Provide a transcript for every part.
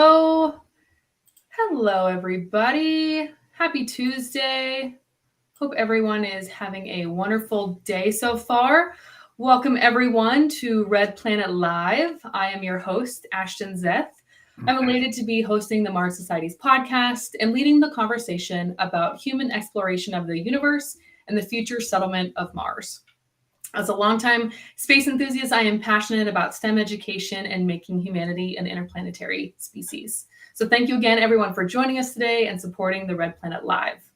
Hello, everybody. Happy Tuesday. Hope everyone is having a wonderful day so far. Welcome, everyone, to Red Planet Live. I am your host, Ashton Zeth. I'm elated to be hosting the Mars Society's podcast and leading the conversation about human exploration of the universe and the future settlement of Mars. As a longtime space enthusiast, I am passionate about STEM education and making humanity an interplanetary species. So thank you again, everyone, for joining us today and supporting the Red Planet Live.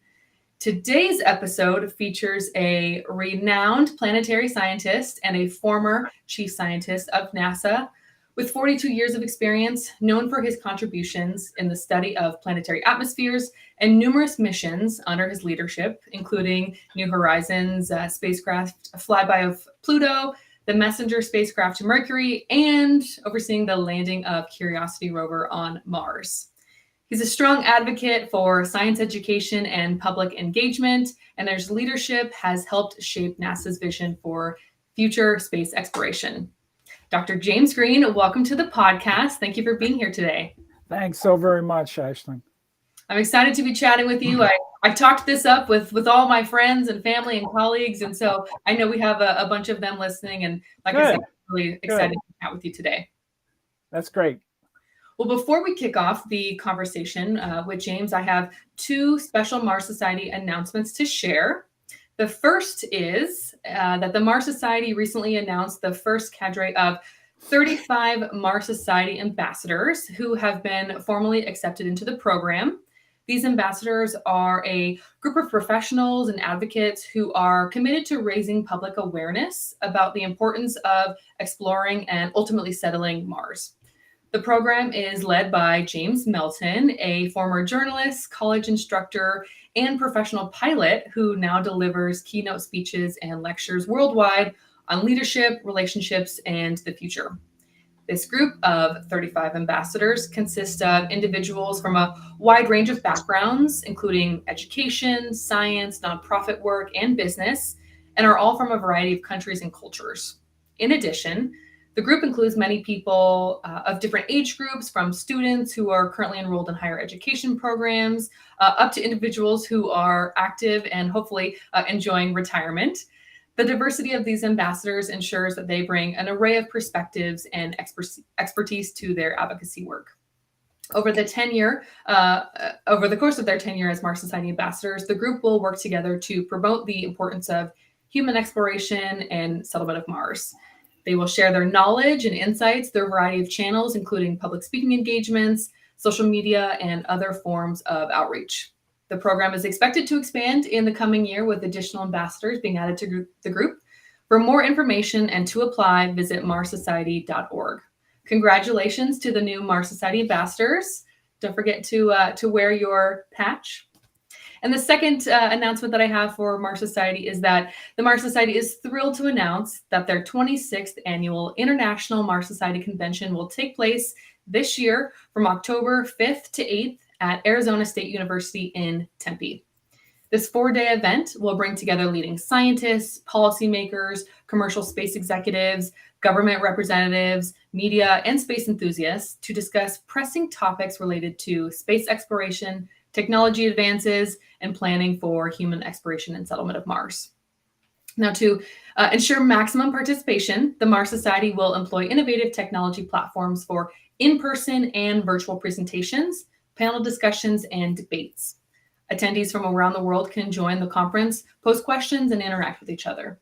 Today's episode features a renowned planetary scientist and a former chief scientist of NASA with 42 years of experience, known for his contributions in the study of planetary atmospheres and numerous missions under his leadership, including New Horizons spacecraft flyby of Pluto, the Messenger spacecraft to Mercury, and overseeing the landing of Curiosity rover on Mars. He's a strong advocate for science education and public engagement, and his leadership has helped shape NASA's vision for future space exploration. Dr. James Green, welcome to the podcast. Thank you for being here today. Thanks so very much, Ashley. I'm excited to be chatting with you. I talked this up with all my friends and family and colleagues, and so I know we have a bunch of them listening, and like I said, I'm really excited to chat with you today. That's great. Well, before we kick off the conversation with James, I have two special Mars Society announcements to share. The first is that the Mars Society recently announced the first cadre of 35 Mars Society ambassadors who have been formally accepted into the program. These ambassadors are a group of professionals and advocates who are committed to raising public awareness about the importance of exploring and ultimately settling Mars. The program is led by James Melton, a former journalist, college instructor, and professional pilot who now delivers keynote speeches and lectures worldwide on leadership, relationships, and the future. This group of 35 ambassadors consists of individuals from a wide range of backgrounds, including education, science, nonprofit work, and business, and are all from a variety of countries and cultures. In addition, the group includes many people of different age groups, from students who are currently enrolled in higher education programs, up to individuals who are active and hopefully enjoying retirement. The diversity of these ambassadors ensures that they bring an array of perspectives and expertise to their advocacy work. Over the course of their tenure as Mars Society ambassadors, the group will work together to promote the importance of human exploration and settlement of Mars. They will share their knowledge and insights through a variety of channels, including public speaking engagements, social media, and other forms of outreach. The program is expected to expand in the coming year with additional ambassadors being added to the group. For more information and to apply, visit marssociety.org. Congratulations to the new Mars Society ambassadors. Don't forget to wear your patch. And the second announcement that I have for Mars Society is that the Mars Society is thrilled to announce that their 26th annual International Mars Society Convention will take place this year from October 5th to 8th at Arizona State University in Tempe. This 4-day event will bring together leading scientists, policymakers, commercial space executives, government representatives, media, and space enthusiasts to discuss pressing topics related to space exploration, technology advances, and planning for human exploration and settlement of Mars. Now, to ensure maximum participation, the Mars Society will employ innovative technology platforms for in-person and virtual presentations, panel discussions, and debates. Attendees from around the world can join the conference, post questions, and interact with each other.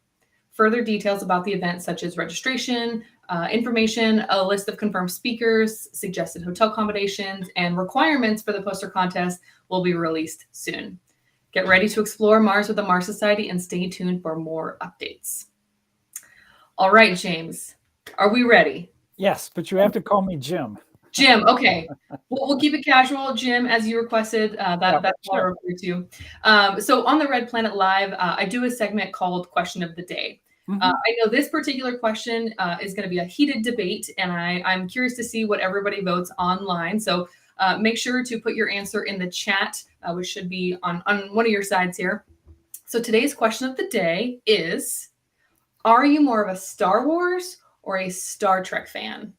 Further details about the event, such as registration, information, a list of confirmed speakers, suggested hotel accommodations, and requirements for the poster contest will be released soon. Get ready to explore Mars with the Mars Society and stay tuned for more updates. All right, James, are we ready? Yes, but you have to call me Jim. Jim, okay. We'll keep it casual, Jim, as you requested. That's what I refer to. So on the Red Planet Live, I do a segment called Question of the Day. I know this particular question is going to be a heated debate, and I'm curious to see what everybody votes online. So make sure to put your answer in the chat, which should be on one of your sides here. So today's question of the day is, are you more of a Star Wars or a Star Trek fan?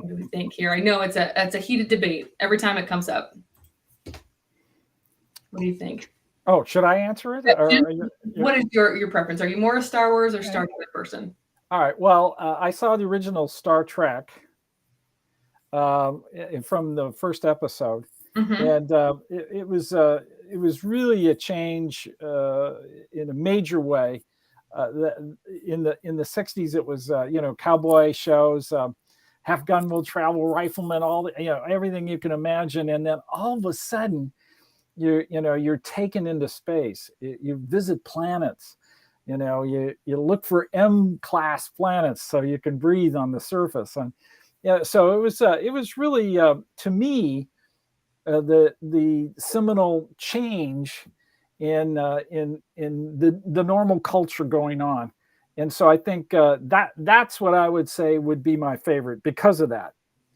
What do we think here? I know it's a heated debate every time it comes up. What do you think? Oh, should I answer it? What is your preference? Are you more a Star Wars or Star Trek person? All right. Well, I saw the original Star Trek from the first episode, and it was really a change in a major way. In the 60s, it was cowboy shows, half gun will travel, riflemen, everything you can imagine, and then all of a sudden you're taken into space. You visit planets. You look for M-class planets so you can breathe on the surface. And so it was really to me the seminal change in the normal culture going on. And so I think that's what I would say would be my favorite because of that.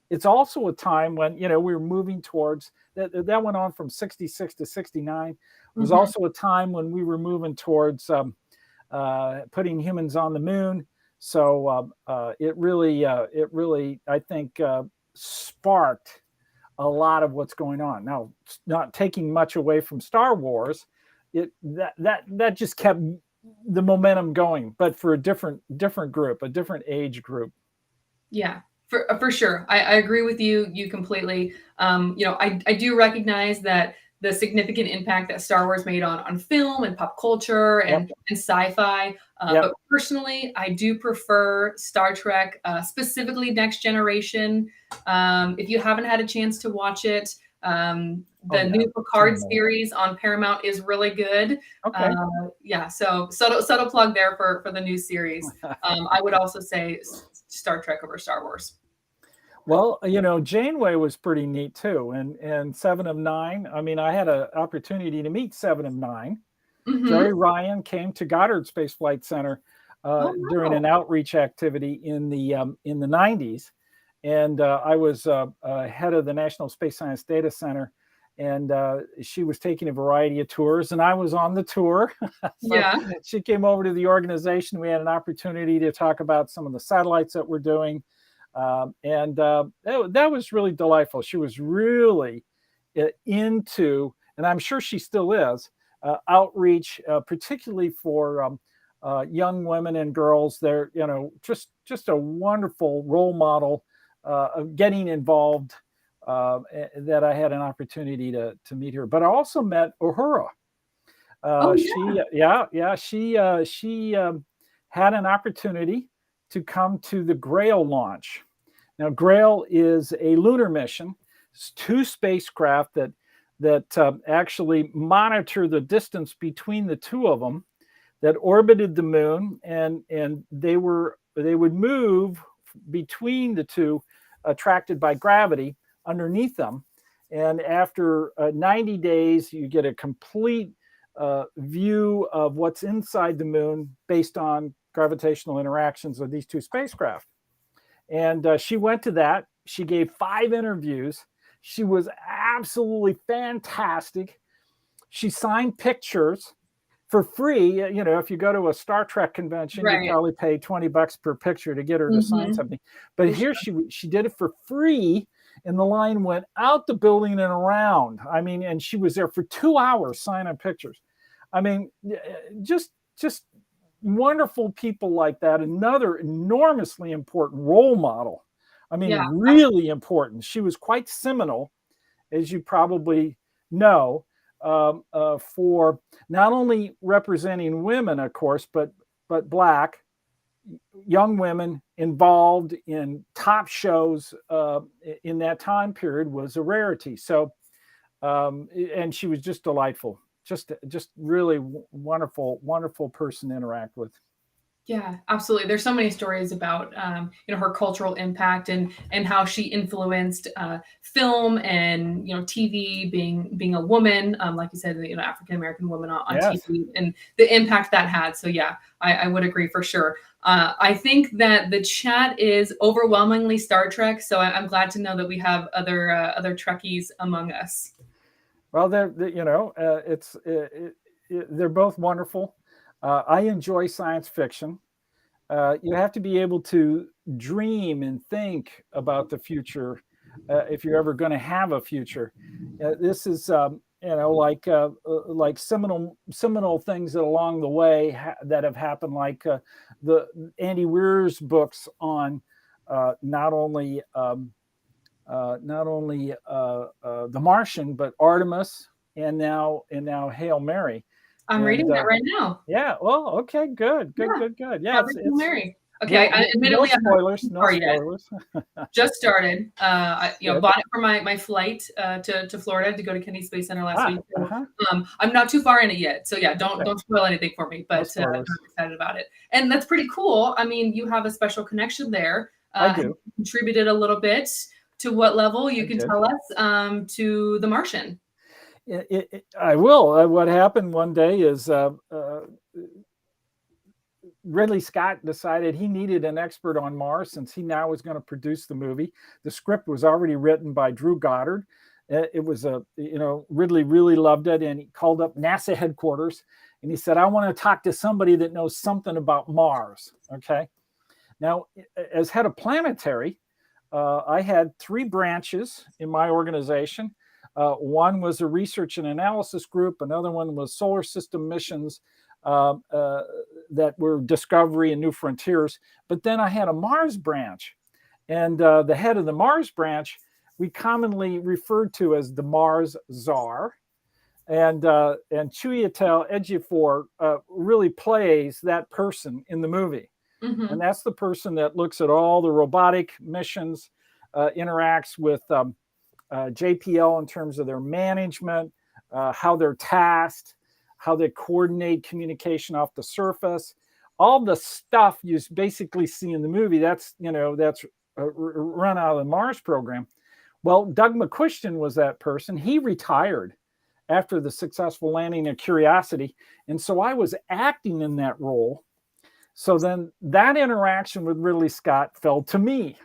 It's also a time when we were moving towards that went on from 66 to 69. It was also a time when we were moving towards putting humans on the moon. So it really I think sparked a lot of what's going on. Now, not taking much away from Star Wars, that just kept the momentum going, but for a different group, a different age group. Yeah. For sure. I agree with you completely. I do recognize that the significant impact that Star Wars made on film and pop culture and sci-fi. But personally, I do prefer Star Trek, specifically Next Generation. If you haven't had a chance to watch it, the new Picard series on Paramount is really good. Okay. So subtle plug there for the new series. I would also say Star Trek over Star Wars. Well, Janeway was pretty neat too, and Seven of Nine. I mean, I had an opportunity to meet Seven of Nine. Jerry Ryan came to Goddard Space Flight Center during an outreach activity in the 90s, and I was head of the National Space Science Data Center, and she was taking a variety of tours, and I was on the tour. She came over to the organization. We had an opportunity to talk about some of the satellites that we're doing. And that was really delightful. She was really into, and I'm sure she still is, outreach, particularly for young women and girls. They're just a wonderful role model of getting involved. That I had an opportunity to meet her, but I also met Uhura. She had an opportunity to come to the Grail launch. Now, Grail is a lunar mission. It's 2 spacecraft that actually monitor the distance between the 2 of them, that orbited the moon, and they would move between the 2, attracted by gravity underneath them. And after 90 days, you get a complete view of what's inside the moon based on gravitational interactions of these 2 spacecraft. And she went to that. She gave 5 interviews. She was absolutely fantastic. She signed pictures for free. If you go to a Star Trek convention, you probably pay $20 per picture to get her to sign something. But here she did it for free, and the line went out the building and around. I mean, and she was there for 2 hours signing pictures. I mean, just wonderful people like that. Another enormously important role model. I mean, really important. She was quite seminal, as you probably know, for not only representing women, of course, but Black young women involved in top shows in that time period was a rarity. So, and she was just delightful. Just really wonderful person to interact with. Yeah, absolutely. There's so many stories about her cultural impact and how she influenced film and TV, being a woman, like you said, African American woman on TV, and the impact that had. So yeah, I would agree for sure. I think that the chat is overwhelmingly Star Trek, so I'm glad to know that we have other Trekkies among us. Well, they're both wonderful. I enjoy science fiction. You have to be able to dream and think about the future if you're ever going to have a future. This is, like seminal things that along the way that have happened, like the Andy Weir's books on not only The Martian, but Artemis, and now Hail Mary. I'm reading And that right now. yeah, well, okay, good. Yeah, Hail Mary. Okay, well, I no admittedly I'm not spoilers, too no far yet. spoilers. Just started. I Good. bought it for my flight to Florida to go to Kennedy Space Center last week. So, Uh-huh. I'm not too far in it yet. So yeah, Okay. don't spoil anything for me. No But I'm spoilers. excited about it, and that's pretty cool. I mean, you have a special connection there. I Have you do. contributed a little bit to what level you I can did. tell us to The Martian? I will. What happened one day is Ridley Scott decided he needed an expert on Mars since he now was going to produce the movie. The script was already written by Drew Goddard. It was Ridley really loved it, and he called up NASA headquarters and he said, "I want to talk to somebody that knows something about Mars." Okay. Now, as head of planetary, I had 3 branches in my organization. One was a research and analysis group. Another one was solar system missions that were discovery and new frontiers. But then I had a Mars branch. And the head of the Mars branch, we commonly referred to as the Mars Czar. And Chiwetel Ejiofor really plays that person in the movie. Mm-hmm. And that's the person that looks at all the robotic missions, interacts with JPL in terms of their management, how they're tasked, how they coordinate communication off the surface. All the stuff you basically see in the movie, that's run out of the Mars program. Well, Doug McQuiston was that person. He retired after the successful landing of Curiosity. And so I was acting in that role. So then that interaction with Ridley Scott fell to me.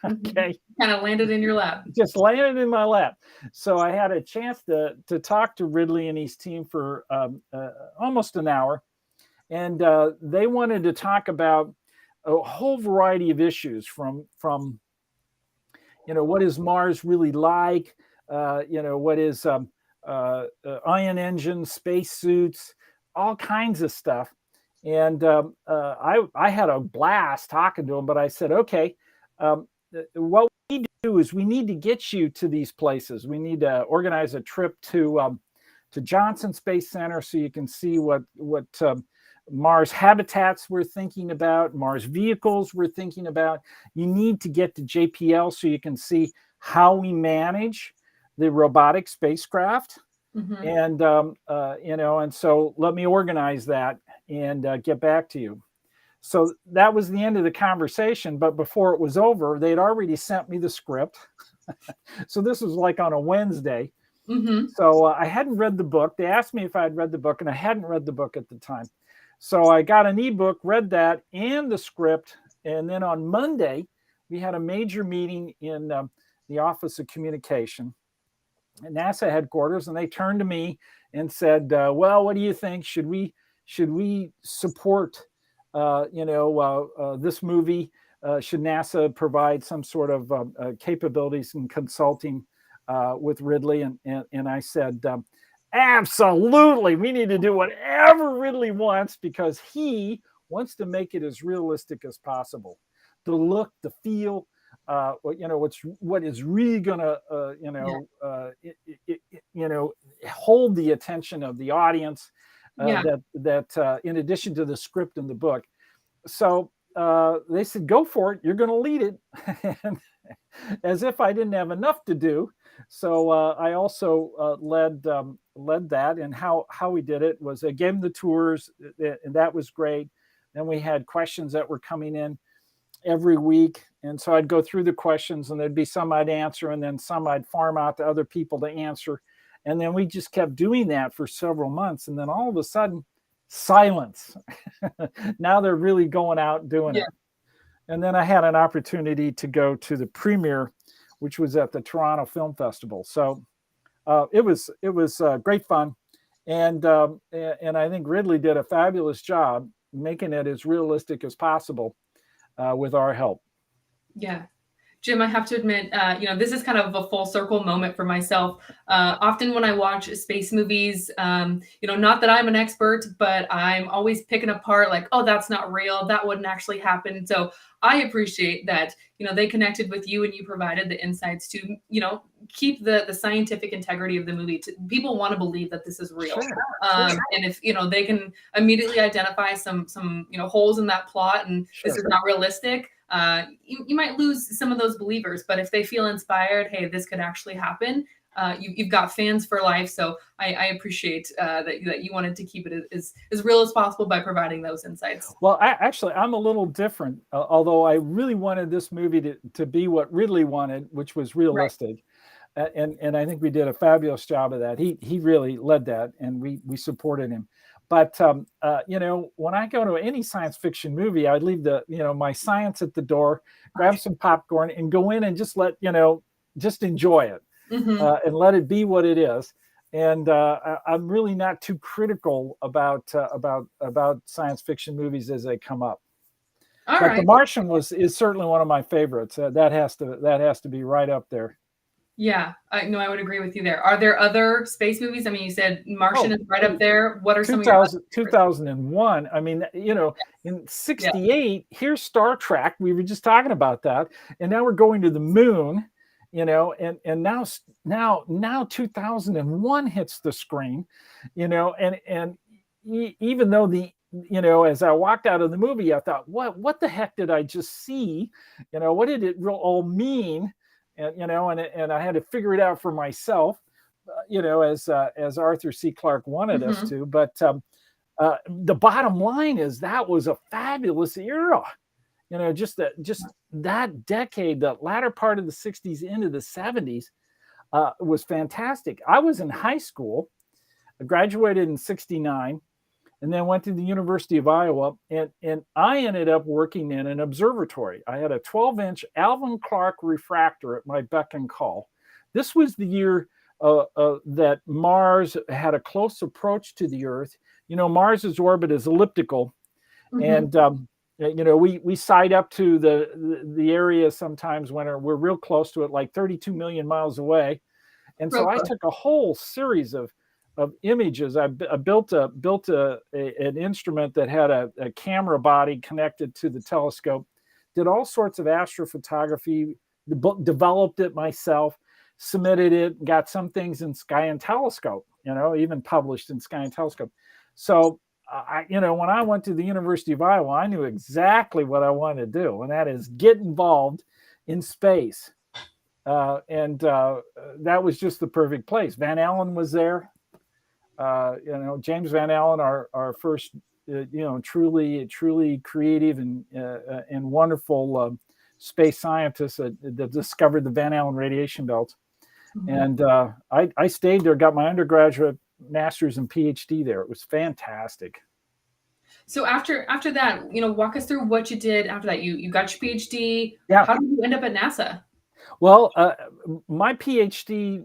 Okay. Kind of landed in your lap. Just landed in my lap. So I had a chance to talk to Ridley and his team for almost an hour. And they wanted to talk about a whole variety of issues from what is Mars really like? What is ion engines, spacesuits, all kinds of stuff. And I had a blast talking to him, but I said, okay, what we need to do is we need to get you to these places. We need to organize a trip to Johnson Space Center so you can see what Mars habitats we're thinking about, Mars vehicles we're thinking about. You need to get to JPL so you can see how we manage the robotic spacecraft. Mm-hmm. And and so let me organize that and get back to you. So that was the end of the conversation. But before it was over, they'd already sent me the script. So this was like on a Wednesday. Mm-hmm. So I hadn't read the book. They asked me if I had read the book, and I hadn't read the book at the time. So I got an ebook, read that and the script. And then on Monday, we had a major meeting in the Office of Communication at NASA headquarters, and they turned to me and said, well, what do you think? Should we support this movie? Should NASA provide some sort of capabilities and consulting with Ridley? And I said, absolutely, we need to do whatever Ridley wants, because he wants to make it as realistic as possible. The look, the feel, what is really going to hold the attention of the audience. That in addition to the script and the book. So they said, go for it. You're going to lead it. And as if I didn't have enough to do. So I also led that, and how we did it was I gave them the tours, and that was great. Then we had questions that were coming in every week. And so I'd go through the questions, and there'd be some I'd answer, and then some I'd farm out to other people to answer. And then we just kept doing that for several months. And then all of a sudden, silence. Now they're really going out doing it. And then I had an opportunity to go to the premiere, which was at the Toronto Film Festival. So it was great fun. And I think Ridley did a fabulous job. making it as realistic as possible with our help. Yeah. Jim, I have to admit, this is kind of a full circle moment for myself. Often when I watch space movies, not that I'm an expert, but I'm always picking apart like, oh, that's not real. That wouldn't actually happen. So I appreciate that, they connected with you and you provided the insights to, keep the scientific integrity of the movie. People want to believe that this is real. Sure. And if, they can immediately identify some holes in that plot and this is not realistic, you might lose some of those believers, but if they feel inspired, hey, this could actually happen, you've got fans for life. So I appreciate that you wanted to keep it as real as possible by providing those insights. Well, I'm a little different, although I really wanted this movie to be what Ridley wanted, which was realistic. Right. And I think we did a fabulous job of that. He really led that, and we supported him. But, when I go to any science fiction movie, I'd leave my science at the door, grab some popcorn and go in and just just enjoy it and let it be what it is. And I'm really not too critical about science fiction movies as they come up. But The Martian is certainly one of my favorites. That has to be right up there. Yeah, I would agree with you there. Are there other space movies? I mean, you said Martian is right up there. What are some of your 2001? I mean, in '68, here's Star Trek. We were just talking about that, and now we're going to the moon. And now 2001 hits the screen. And even though as I walked out of the movie, I thought, what the heck did I just see? What did it all mean? And I had to figure it out for myself, as Arthur C. Clarke wanted us to. But the bottom line is that was a fabulous era. Just that decade, the latter part of the 60s into the 70s, was fantastic. I was in high school, I graduated in '69, and then went to the University of Iowa, and I ended up working in an observatory. I had a 12-inch Alvin Clark refractor at my beck and call. This was the year that Mars had a close approach to the Earth. Mars's orbit is elliptical, and we sight up to the area sometimes when we're real close to it, like 32 million miles away. And so I took a whole series of images. I built an instrument that had a camera body connected to the telescope, did all sorts of astrophotography, developed it myself, submitted it, got some things in Sky and Telescope, even published in Sky and Telescope. So when I went to the University of Iowa, I knew exactly what I wanted to do, and that is get involved in space. And that was just the perfect place. Van Allen was there. James Van Allen, our first, truly creative and wonderful space scientist that discovered the Van Allen radiation belt. And I stayed there, got my undergraduate, master's, and PhD there. It was fantastic. So after that, walk us through what you did after that. You got your PhD. Yeah. How did you end up at NASA? Well, my PhD,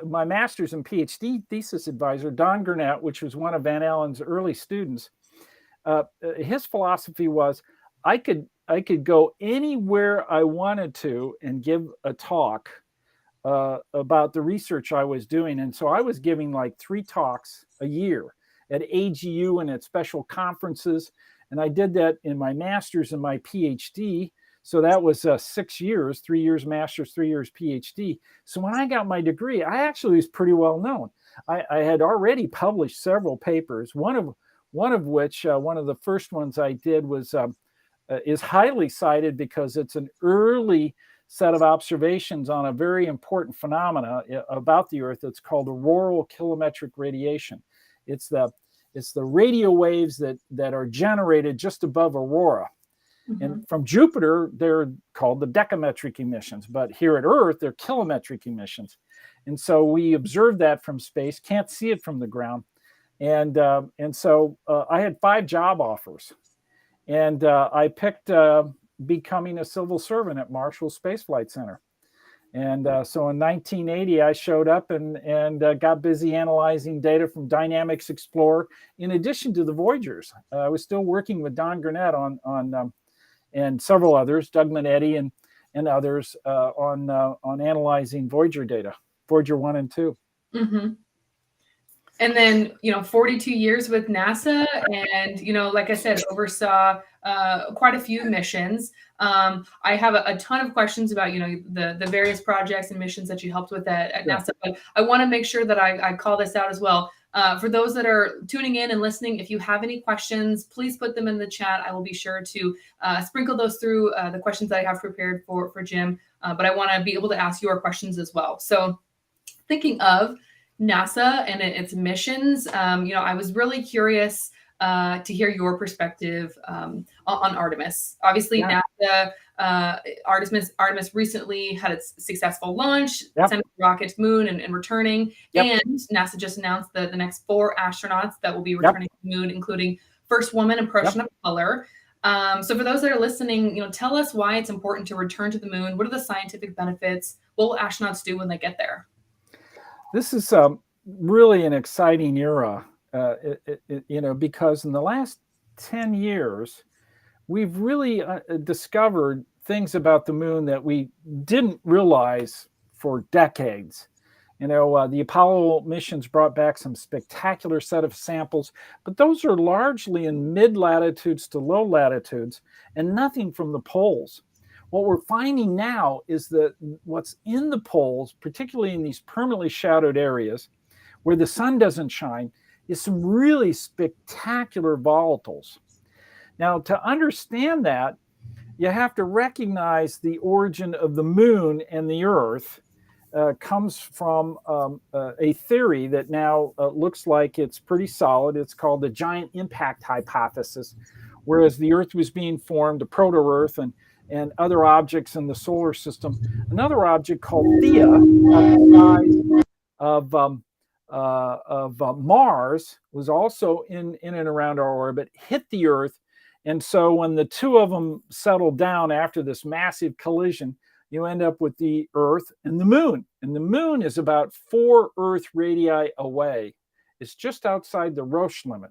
my master's and PhD thesis advisor, Don Gurnett, which was one of Van Allen's early students, his philosophy was I could go anywhere I wanted to and give a talk about the research I was doing. And so I was giving like 3 talks a year at AGU and at special conferences. And I did that in my master's and my PhD. So that was 6 years, 3 years master's, 3 years PhD. So when I got my degree, I actually was pretty well known. I had already published several papers, one of which, one of the first ones I did is highly cited because it's an early set of observations on a very important phenomena about the Earth. It's called auroral kilometric radiation. It's the radio waves that are generated just above aurora. And from Jupiter, they're called the decametric emissions, but here at Earth, they're kilometric emissions. And so we observe that from space, can't see it from the ground. And so I had 5 job offers, and I picked becoming a civil servant at Marshall Space Flight Center. And so in 1980, I showed up and got busy analyzing data from Dynamics Explorer, in addition to the Voyagers. I was still working with Don Gurnett on and several others, Doug Manetti and others, on analyzing Voyager data, Voyager 1 and 2. Mm-hmm. And then, 42 years with NASA and, like I said, oversaw quite a few missions. I have a ton of questions about, the various projects and missions that you helped with at NASA, but I want to make sure that I call this out as well. For those that are tuning in and listening, if you have any questions, please put them in the chat. I will be sure to sprinkle those through the questions that I have prepared for Jim, but I want to be able to ask your questions as well. So thinking of NASA and its missions, I was really curious to hear your perspective on Artemis. Obviously, NASA, Artemis recently had its successful launch, sending the rocket to the moon and returning. And NASA just announced the next 4 astronauts that will be returning to the moon, including first woman and person of color. So for those that are listening, tell us why it's important to return to the moon. What are the scientific benefits? What will astronauts do when they get there? This is really an exciting era, because in the last 10 years, we've really discovered things about the moon that we didn't realize for decades. The Apollo missions brought back some spectacular set of samples, but those are largely in mid-latitudes to low latitudes and nothing from the poles. What we're finding now is that what's in the poles, particularly in these permanently shadowed areas where the sun doesn't shine, is some really spectacular volatiles. Now, to understand that, you have to recognize the origin of the moon and the Earth comes from a theory that now looks like it's pretty solid. It's called the giant impact hypothesis, whereas the Earth was being formed, a proto-Earth, and other objects in the solar system. Another object called Theia, the size of Mars, was also in and around our orbit, hit the Earth. And so when the two of them settled down after this massive collision, you end up with the Earth and the moon. And the moon is about 4 Earth radii away. It's just outside the Roche limit.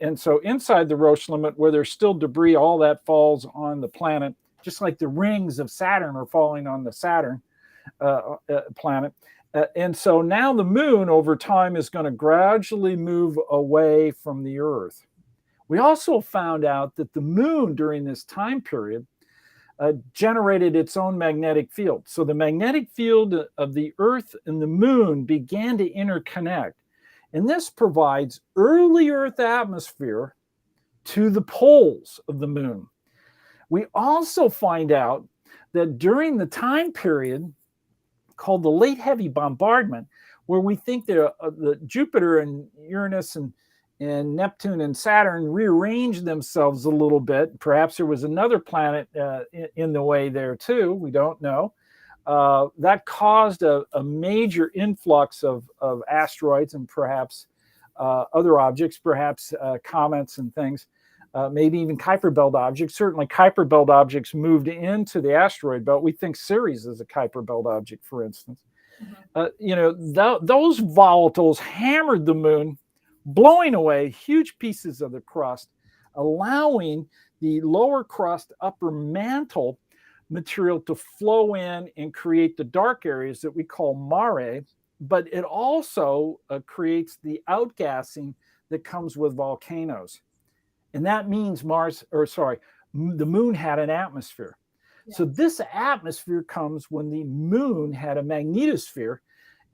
And so inside the Roche limit, where there's still debris, all that falls on the planet, just like the rings of Saturn are falling on the Saturn planet. And so now the moon over time is going to gradually move away from the Earth. We also found out that the moon during this time period generated its own magnetic field. So the magnetic field of the Earth and the moon began to interconnect. And this provides early Earth atmosphere to the poles of the moon. We also find out that during the time period called the late heavy bombardment, where we think the Jupiter and Uranus and Neptune and Saturn rearranged themselves a little bit. Perhaps there was another planet in the way there too. We don't know. That caused a major influx of asteroids and perhaps other objects, perhaps comets and things, maybe even Kuiper Belt objects. Certainly Kuiper Belt objects moved into the asteroid belt. We think Ceres is a Kuiper Belt object, for instance. Those volatiles hammered the moon, blowing away huge pieces of the crust, allowing the lower crust upper mantle material to flow in and create the dark areas that we call mare, but it also creates the outgassing that comes with volcanoes. And that means the moon had an atmosphere. Yeah. So this atmosphere comes when the moon had a magnetosphere.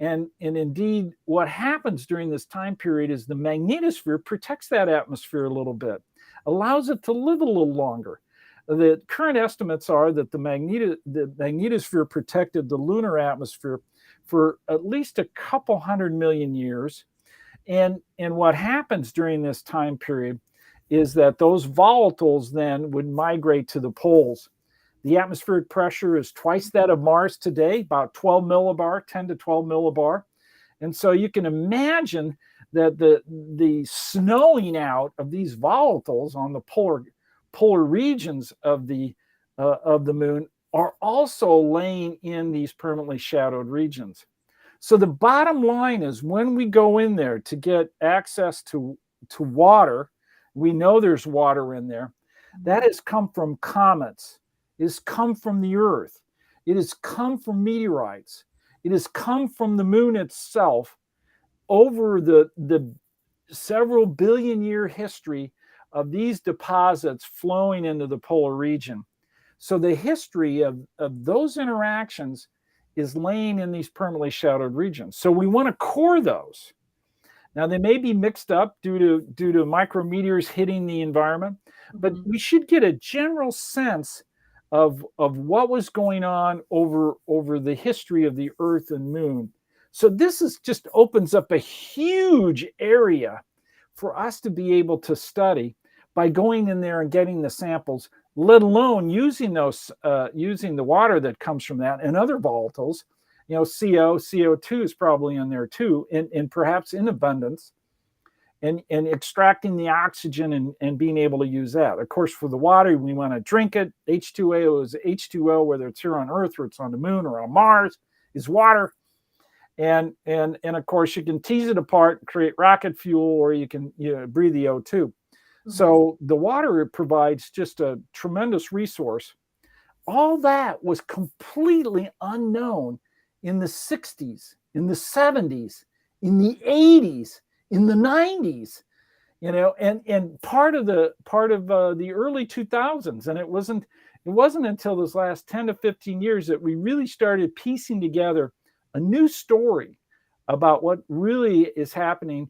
And indeed, what happens during this time period is the magnetosphere protects that atmosphere a little bit, allows it to live a little longer. The current estimates are that the magnetosphere protected the lunar atmosphere for at least a couple 100 million years. And what happens during this time period is that those volatiles then would migrate to the poles. The atmospheric pressure is twice that of Mars today, about 12 millibar, 10 to 12 millibar. And so you can imagine that the snowing out of these volatiles on the polar regions of the moon are also laying in these permanently shadowed regions. So the bottom line is, when we go in there to get access to water, we know there's water in there. That has come from comets. It has come from the Earth. It has come from meteorites. It has come from the moon itself over the several billion year history of these deposits flowing into the polar region. So the history of those interactions is laying in these permanently shadowed regions. So we want to core those. Now, they may be mixed up due to micrometeors hitting the environment, but we should get a general sense of what was going on over the history of the Earth and Moon. So this is just opens up a huge area for us to be able to study by going in there and getting the samples, let alone using those using the water that comes from that and other volatiles. You know, CO2 is probably in there too, and perhaps in abundance, and extracting the oxygen and being able to use that. Of course, for the water, we want to drink it. H2O is H2O, whether it's here on Earth or it's on the moon or on Mars, is water. And of course, you can tease it apart and create rocket fuel, or you can breathe the O2. So the water, it provides just a tremendous resource. All that was completely unknown in the 60s, in the 70s, in the 80s, in the 90s, and part of the early 2000s. And it wasn't until those last 10 to 15 years that we really started piecing together a new story about what really is happening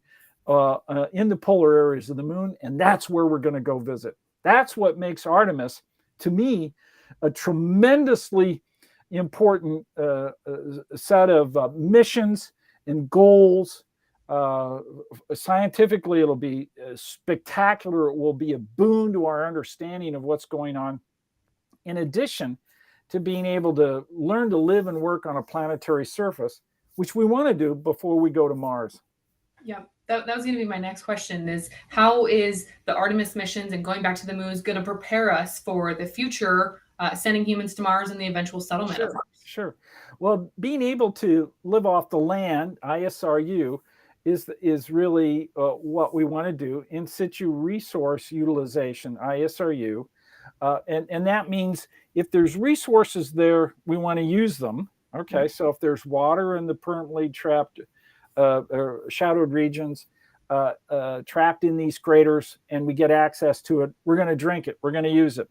in the polar areas of the moon. And that's where we're going to go visit. That's what makes Artemis, to me, a tremendously important set of missions and goals. Scientifically, it'll be spectacular. It will be a boon to our understanding of what's going on, in addition to being able to learn to live and work on a planetary surface, which we want to do before we go to Mars. Yeah, that was going to be my next question, is how is the Artemis missions and going back to the moon is going to prepare us for the future, sending humans to Mars and the eventual settlement of Mars? Sure. Well, being able to live off the land, ISRU, is really what we want to do. In situ resource utilization, ISRU. And that means if there's resources there, we want to use them. Okay, so if there's water in the permanently trapped or shadowed regions, trapped in these craters, and we get access to it, we're going to drink it, we're going to use it.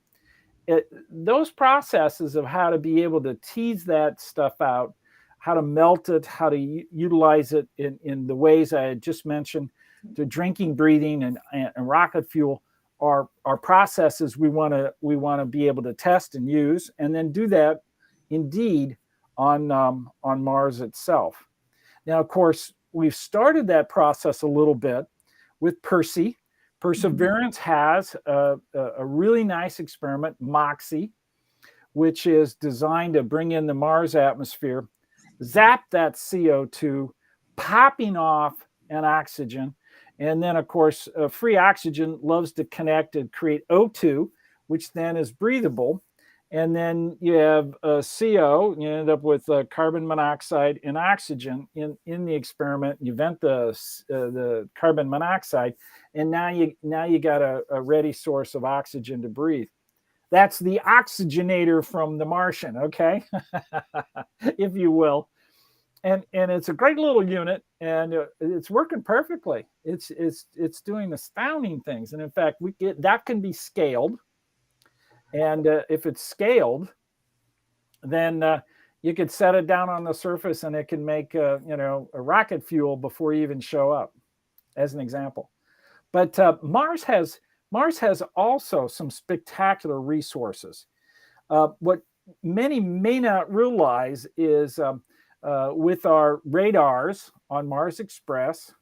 Those processes of how to be able to tease that stuff out, how to melt it, how to utilize it in the ways I had just mentioned, to drinking, breathing, and rocket fuel, are processes we want to be able to test and use, and then do that indeed on Mars itself. Now, of course, we've started that process a little bit with Percy. Perseverance has a really nice experiment, MOXIE, which is designed to bring in the Mars atmosphere, zap that CO2, popping off an oxygen. And then, of course, free oxygen loves to connect and create O2, which then is breathable. And then you have CO, you end up with carbon monoxide and oxygen in the experiment. You vent the carbon monoxide, and now you got a ready source of oxygen to breathe. That's the oxygenator from the Martian, okay, if you will. And it's a great little unit, and it's working perfectly. It's doing astounding things, and in fact, that can be scaled. And if it's scaled, then you could set it down on the surface, and it can make a rocket fuel before you even show up, as an example. But Mars has also some spectacular resources. What many may not realize is with our radars on Mars Express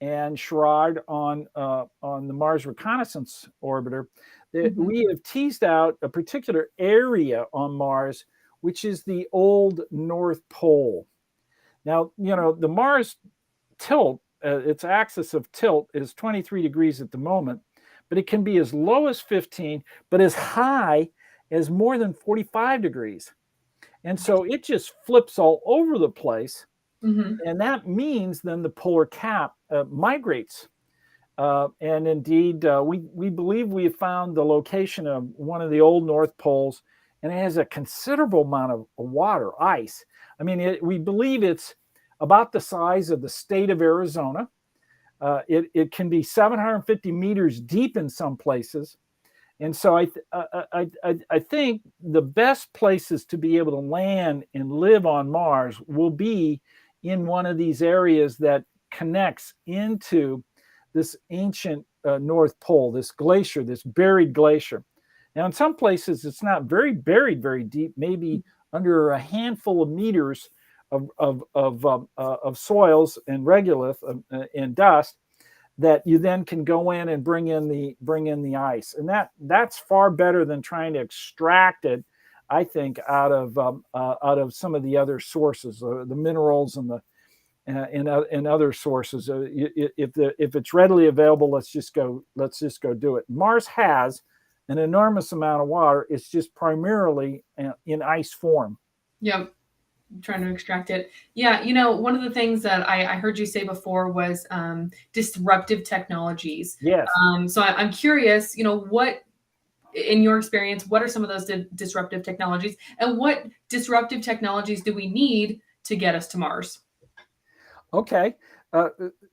and SHARAD on the Mars Reconnaissance Orbiter, we have teased out a particular area on Mars, which is the old North Pole. Now, the Mars tilt, its axis of tilt is 23 degrees at the moment, but it can be as low as 15, but as high as more than 45 degrees. And so it just flips all over the place. Mm-hmm. And that means then the polar cap migrates. And indeed, we believe we have found the location of one of the old North Poles, and it has a considerable amount of water, ice. I mean, we believe it's about the size of the state of Arizona. It can be 750 meters deep in some places. And so I think the best places to be able to land and live on Mars will be in one of these areas that connects into this ancient North Pole, this glacier, this buried glacier. Now, in some places, it's not very buried, very deep, maybe under a handful of meters of soils and regolith and dust that you then can go in and bring in the ice, and that's far better than trying to extract it, I think, out of some of the other sources, the minerals and the and other sources. If it's readily available, let's just go do it. Mars has an enormous amount of water. It's just primarily in ice form. Yep. Trying to extract it. Yeah, one of the things that I heard you say before was disruptive technologies. Yes. So I'm curious, what, in your experience, what are some of those disruptive technologies, and what disruptive technologies do we need to get us to Mars? Okay.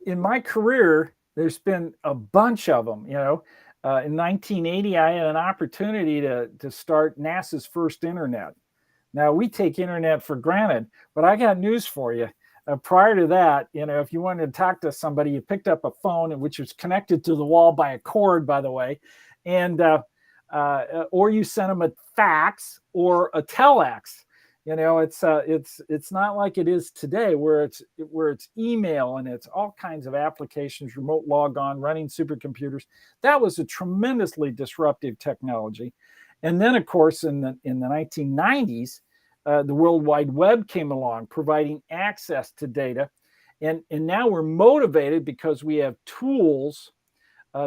In my career, there's been a bunch of them. In 1980, I had an opportunity to start NASA's first internet. Now, we take internet for granted, but I got news for you. Prior to that, if you wanted to talk to somebody, you picked up a phone, which was connected to the wall by a cord, by the way, and or you sent them a fax or a telex. It's not like it is today, where it's email and it's all kinds of applications, remote logon, running supercomputers. That was a tremendously disruptive technology. And then, of course, in the 1990s, the World Wide Web came along, providing access to data. And now we're motivated because we have tools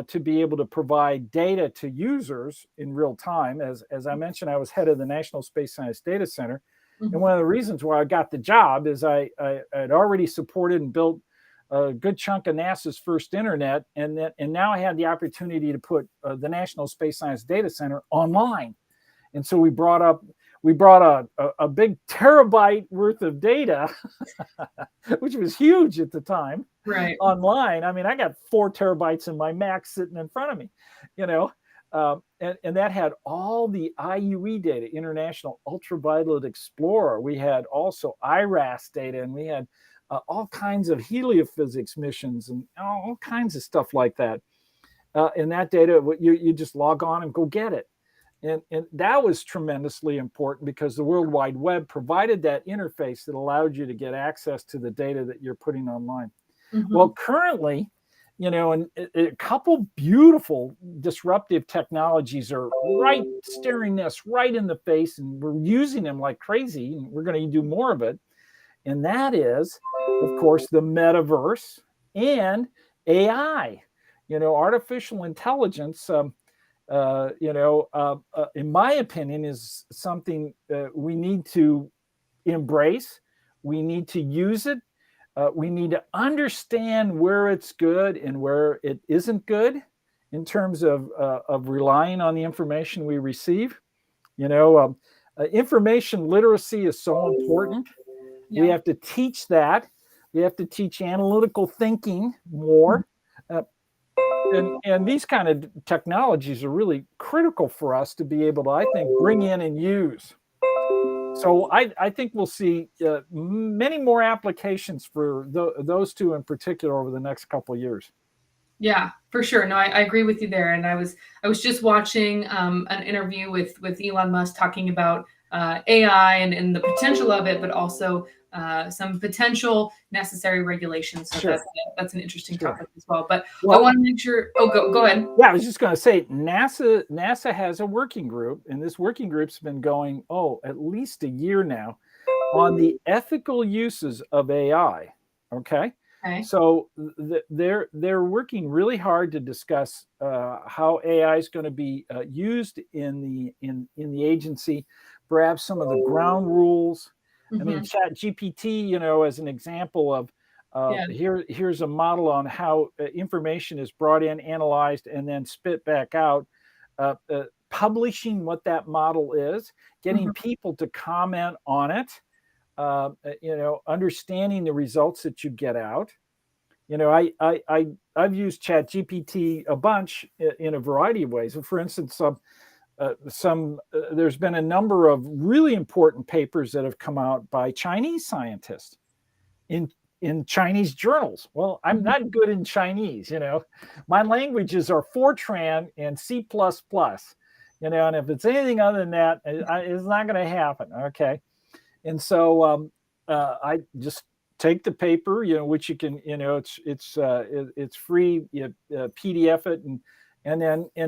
to be able to provide data to users in real time. As I mentioned, I was head of the National Space Science Data Center. Mm-hmm. And one of the reasons why I got the job is I had already supported and built a good chunk of NASA's first internet, and now I had the opportunity to put the National Space Science Data Center online. And so we brought a big terabyte worth of data, which was huge at the time, right, online. I mean, I got 4 terabytes in my Mac sitting in front of me, and that had all the IUE data, International Ultraviolet Explorer. We had also IRAS data, and we had all kinds of heliophysics missions and all kinds of stuff like that. And that data, you just log on and go get it. And that was tremendously important because the World Wide Web provided that interface that allowed you to get access to the data that you're putting online. Mm-hmm. Well, currently, and a couple beautiful disruptive technologies are right staring us right in the face, and we're using them like crazy, and we're going to do more of it. And that is, of course, the metaverse and AI. Artificial intelligence, in my opinion, is something we need to embrace. We need to use it. We need to understand where it's good and where it isn't good in terms of relying on the information we receive. Information literacy is so important. Yeah. We have to teach that. We have to teach analytical thinking more. And these kind of technologies are really critical for us to be able to, I think, bring in and use. So I think we'll see many more applications for those two in particular over the next couple of years. Yeah, for sure. No, I agree with you there. And I was just watching an interview with Elon Musk talking about AI and the potential of it, but also some potential necessary regulations. So sure. That's an interesting topic as well. But I want to make sure. Oh, go ahead. Yeah, I was just going to say NASA has a working group, and this working group's been going at least a year now on the ethical uses of AI. Okay. Okay. So they're working really hard to discuss how AI is going to be used in the agency, perhaps some of the ground rules. I mean, Hmm. Chat GPT, as an example of Yeah. here's a model on how information is brought in, analyzed, and then spit back out. Publishing what that model is, getting Hmm. people to comment on it, understanding the results that you get out. I've used Chat GPT a bunch in a variety of ways. For instance, there's been a number of really important papers that have come out by Chinese scientists in in Chinese journals. Well, I'm Hmm. not good in Chinese. My languages are Fortran and C++. And if it's anything other than that, it's not going to happen. Okay. And so I just take the paper, which you can, it's free. You PDF it, and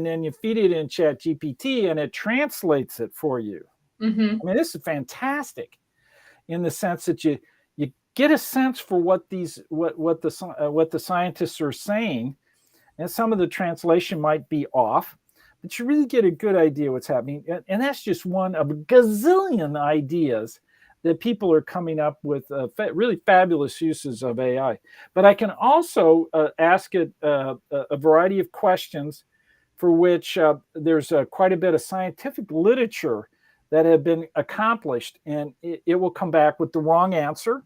then you feed it in Chat GPT, and it translates it for you. Hmm. I mean, this is fantastic in the sense that you get a sense for what the scientists are saying, and some of the translation might be off, but you really get a good idea what's happening. And that's just one of a gazillion ideas that people are coming up with really fabulous uses of AI. But I can also ask it a variety of questions for which there's quite a bit of scientific literature that have been accomplished, and it will come back with the wrong answer.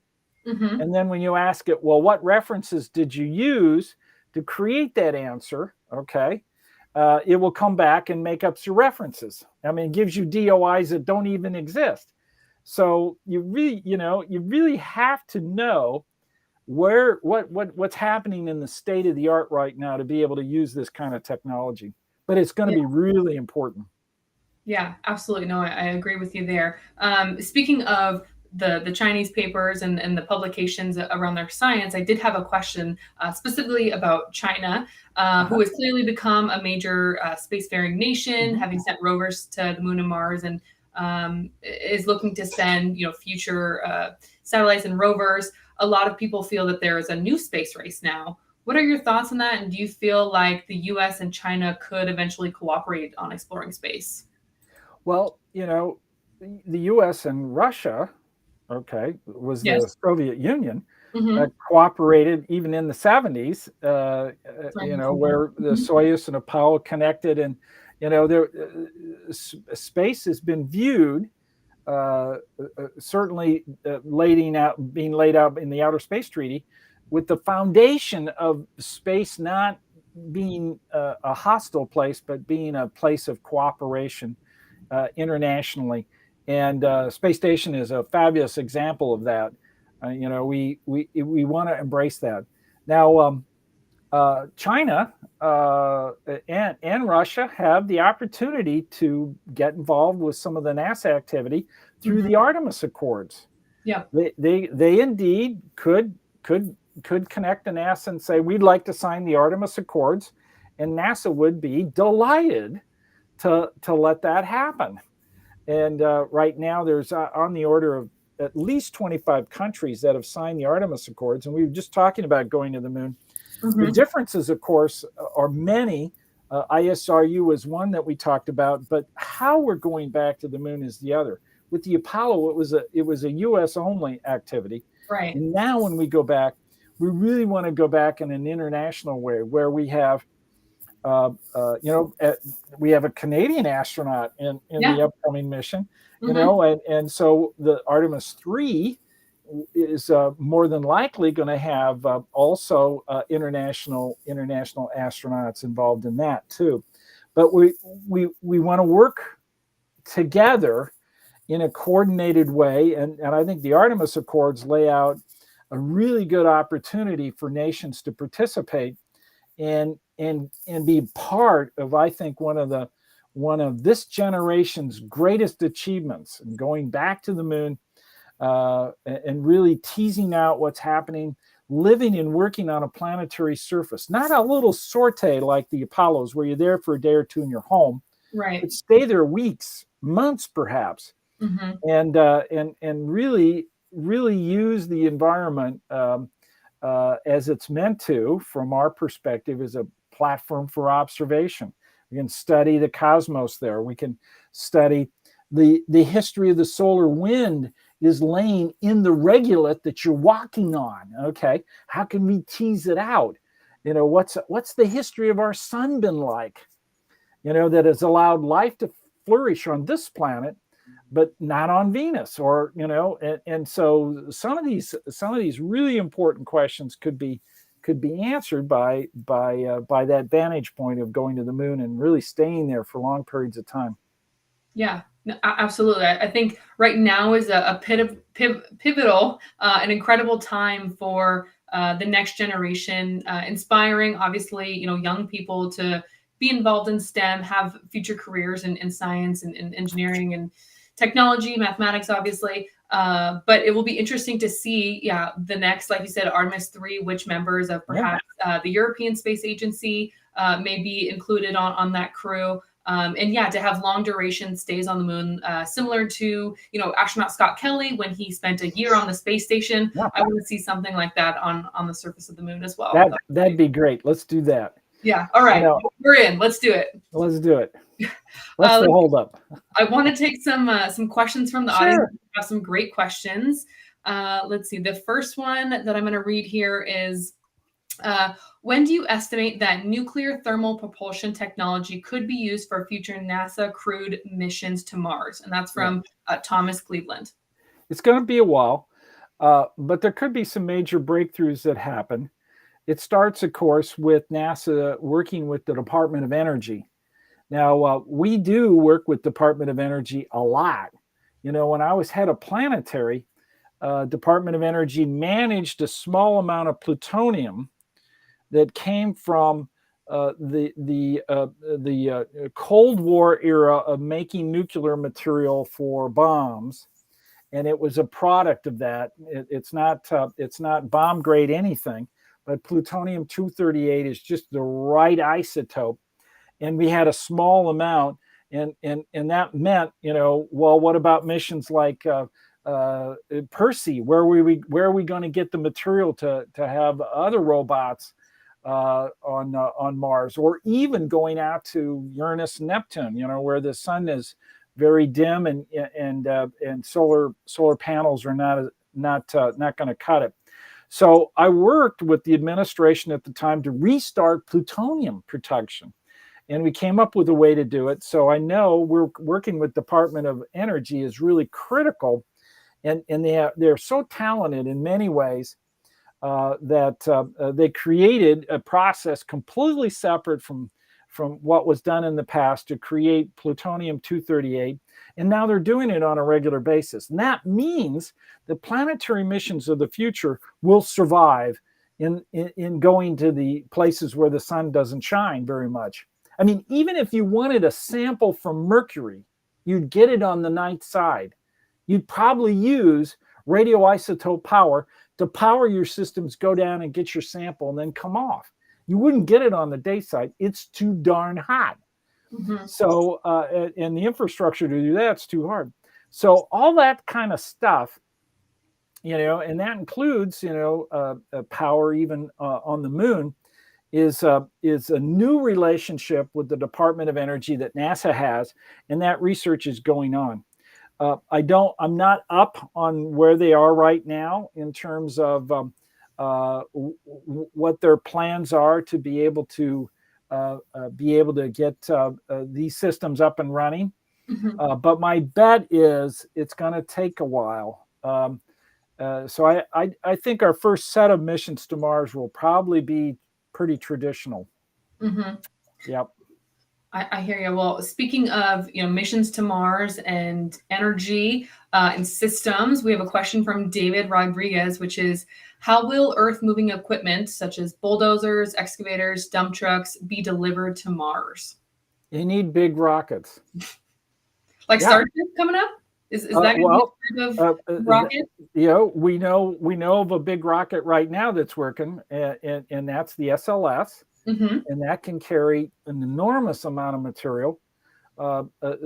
Hmm. And then when you ask it, well, what references did you use to create that answer? Okay. It will come back and make up some references. I mean, it gives you DOIs that don't even exist. So you really have to know what's happening in the state of the art right now to be able to use this kind of technology. But it's going to be really important. Yeah, absolutely. No, I agree with you there. Speaking of the Chinese papers and the publications around their science, I did have a question specifically about China, who Uh-huh. has clearly become a major spacefaring nation, Mhm. having sent rovers to the moon and Mars, and is looking to send future satellites and rovers. A lot of people feel that there is a new space race now. What are your thoughts on that? And do you feel like the U.S. and China could eventually cooperate on exploring space? Well, the US and Russia, okay, was the Yes. Soviet Union, Mhm. cooperated even in the 70s, Trying to where the mhm. Soyuz and Apollo connected. And, there, space has been viewed, certainly being laid out in the Outer Space Treaty, with the foundation of space not being a hostile place, but being a place of cooperation internationally. And Space Station is a fabulous example of that. We want to embrace that. Now, China and Russia have the opportunity to get involved with some of the NASA activity through Mhm. the Artemis Accords. Yeah. They indeed could connect to NASA and say, we'd like to sign the Artemis Accords, and NASA would be delighted to let that happen. And right now, there's on the order of at least 25 countries that have signed the Artemis Accords. And we were just talking about going to the moon. The Mhm. differences, of course, are many. ISRU was one that we talked about, but how we're going back to the moon is the other. With the Apollo, it was a U.S. only activity, Right. and now when we go back, we really want to go back in an international way, where we have uh, uh, you know, uh, we have a Canadian astronaut in Yeah. the upcoming mission, Mhm. and so the Artemis 3 is more than likely going to have also international astronauts involved in that too. But we want to work together in a coordinated way, and I think the Artemis Accords lay out a really good opportunity for nations to participate and be part of, I think, one of this generation's greatest achievements, and going back to the moon, and really teasing out what's happening, living and working on a planetary surface, not a little sortie like the Apollos where you're there for a day or two and you're home, Right. but stay there weeks, months perhaps, Mhm. and really use the environment, as it's meant to, from our perspective, is a platform for observation. We can study the cosmos there. We can study the history of the solar wind is laying in the regolith that you're walking on. Okay, how can we tease it out? What's the history of our sun been like? That has allowed life to flourish on this planet, but not on Venus, or and so some of these really important questions could be answered by that vantage point of going to the moon and really staying there for long periods of time. Yeah, no, absolutely. I think right now is a pivotal, an incredible time for the next generation, inspiring, obviously, young people to be involved in STEM, have future careers in science and engineering and technology, mathematics, obviously. But it will be interesting to see, the next, like you said, Artemis 3, which members of perhaps the European Space Agency may be included on that crew. To have long duration stays on the moon, similar to, astronaut Scott Kelly, when he spent a year on the space station. Yeah. I want to see something like that on the surface of the moon as well. That'd be great. Let's do that. Yeah. All right. We're in. Let's do it. Let's do it. What's the hold up? I want to take some questions from the audience. We have some great questions. Let's see. The first one that I'm going to read here is, when do you estimate that nuclear thermal propulsion technology could be used for future NASA crewed missions to Mars? And that's from Thomas Cleveland. It's going to be a while, but there could be some major breakthroughs that happen. It starts, of course, with NASA working with the Department of Energy. Now, we do work with Department of Energy a lot. When I was head of planetary, Department of Energy managed a small amount of plutonium that came from the Cold War era of making nuclear material for bombs, and it was a product of that. It's not bomb grade anything, but plutonium-238 is just the right isotope, and we had a small amount, and that meant, well, what about missions like Percy? Where are we going to get the material to have other robots on Mars, or even going out to Uranus and Neptune, where the sun is very dim and solar panels are not going to cut it. So I worked with the administration at the time to restart plutonium production, and we came up with a way to do it. So I know we're working with Department of Energy is really critical, and they're so talented in many ways. That they created a process completely separate from what was done in the past to create plutonium-238, and now they're doing it on a regular basis. And that means the planetary missions of the future will survive in going to the places where the sun doesn't shine very much. I mean, even if you wanted a sample from Mercury, you'd get it on the night side. You'd probably use radioisotope power to power your systems, go down and get your sample, and then come off. You wouldn't get it on the day side. It's too darn hot. Mm-hmm. So, and the infrastructure to do that's too hard. So all that kind of stuff, and that includes, power even on the moon, is a new relationship with the Department of Energy that NASA has, and that research is going on. I'm not up on where they are right now in terms of what their plans are to be able to get these systems up and running. Mm-hmm. But my bet is it's going to take a while. So I think our first set of missions to Mars will probably be pretty traditional. Mm-hmm. Yep. I hear you. Well, speaking of missions to Mars and energy and systems, we have a question from David Rodriguez, which is, how will Earth-moving equipment such as bulldozers, excavators, dump trucks be delivered to Mars? You need big rockets. Like Starship coming up? Is that kind of rocket? We know of a big rocket right now that's working, and that's the SLS. Mm-hmm. And that can carry an enormous amount of material.